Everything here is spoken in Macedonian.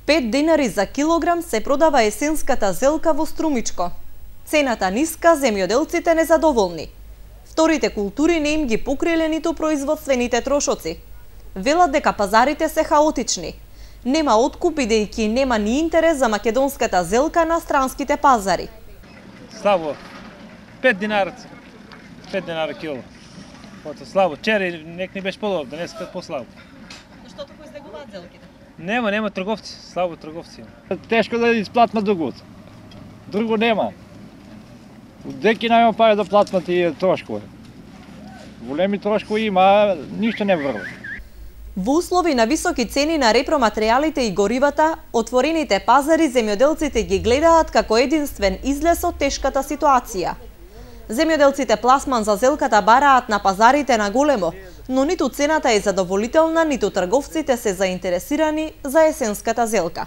5 денари за килограм се продава есенската зелка во Струмичко. Цената ниска, земјоделците незадоволни. Вторите култури не им ги покриле ниту производствените трошоци. Велат дека пазарите се хаотични. Нема откуп бидејќи нема ни интерес за македонската зелка на странските пазари. Слабо. 5 динара. 5 динара кило. Слабо. Вчера нек ни беше по-добро, днеска по-слабо. Што току излегуваат зелките? Нема трговци, слабо трговци. Тешко да исплатиме дугот. Друго нема. Деки нема пари да платиме тие трошкови. Големи трошкови има, а ништо не врви. Во услови на високи цени на репроматеријалите и горивата, отворените пазари земјоделците ги гледаат како единствен излез од тешката ситуација. Земјоделците пласман за зелката бараат на пазарите на големо, но ниту цената е задоволителна, ниту трговците се заинтересирани за есенската зелка.